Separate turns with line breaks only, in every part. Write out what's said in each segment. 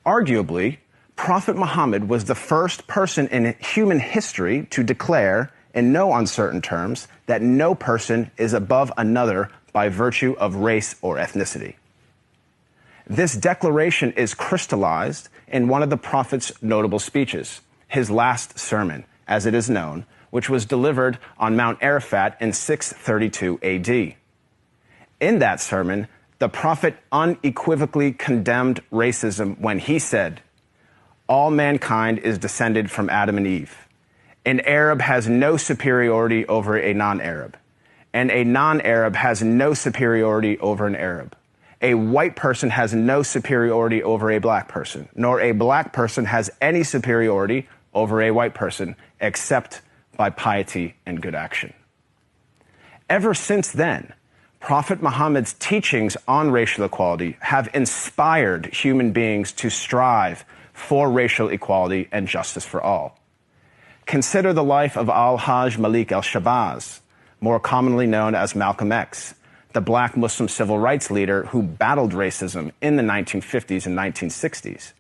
Arguably, Prophet Muhammad was the first person in human history to declare, in no uncertain terms, that no person is above another by virtue of race or ethnicity. This declaration is crystallized in one of the Prophet's notable speeches, his last sermon, as it is known, which was delivered on Mount Arafat in 632 AD. In that sermon, the Prophet unequivocally condemned racism when he said, "All mankind is descended from Adam and Eve. An Arab has no superiority over a non-Arab, and a non-Arab has no superiority over an Arab. A white person has no superiority over a black person, nor a black person has any superiority over a white person, except by piety and good action." Ever since then, Prophet Muhammad's teachings on racial equality have inspired human beings to strive for racial equality and justice for all. Consider the life of Al-Hajj Malik al-Shabazz, more commonly known as Malcolm X, the black Muslim civil rights leader who battled racism in the 1950s and 1960s.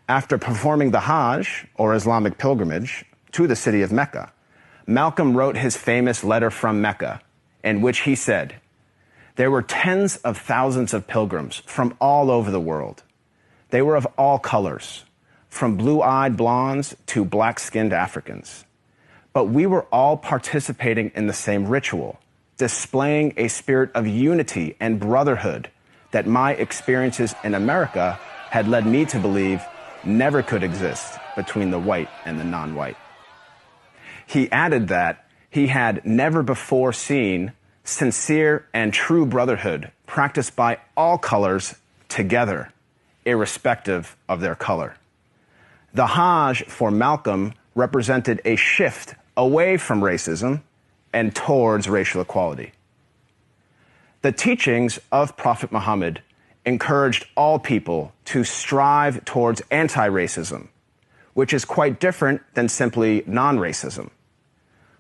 After performing the Hajj, or Islamic pilgrimage, to the city of Mecca, Malcolm wrote his famous letter from Mecca, in which he said, "There were tens of thousands of pilgrims from all over the world. They were of all colors, from blue-eyed blondes to black-skinned Africans. But we were all participating in the same ritual, displaying a spirit of unity and brotherhood that my experiences in America had led me to believe never could exist between the white and the non-white." He added that he had never before seen sincere and true brotherhood practiced by all colors together, irrespective of their color. The Hajj for Malcolm represented a shift away from racism and towards racial equality. The teachings of Prophet Muhammad encouraged all people to strive towards anti-racism, which is quite different than simply non-racism.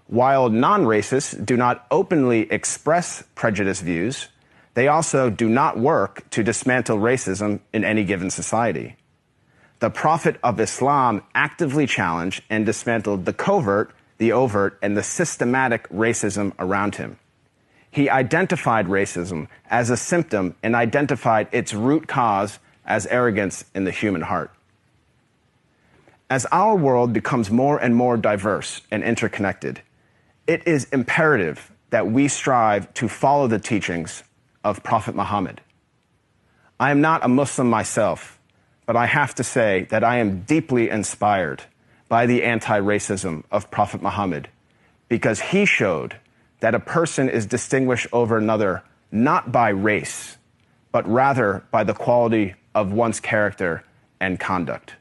While non-racists do not openly express prejudiced views, they also do not work to dismantle racism in any given society. The Prophet of Islam actively challenged and dismantled the covert, the overt, and the systematic racism around him. He identified racism as a symptom and identified its root cause as arrogance in the human heart. As our world becomes more and more diverse and interconnected, it is imperative that we strive to follow the teachings of Prophet Muhammad. I am not a Muslim myself, but I have to say that I am deeply inspired by the anti-racism of Prophet Muhammad, because he showed that a person is distinguished over another not by race, but rather by the quality of one's character and conduct.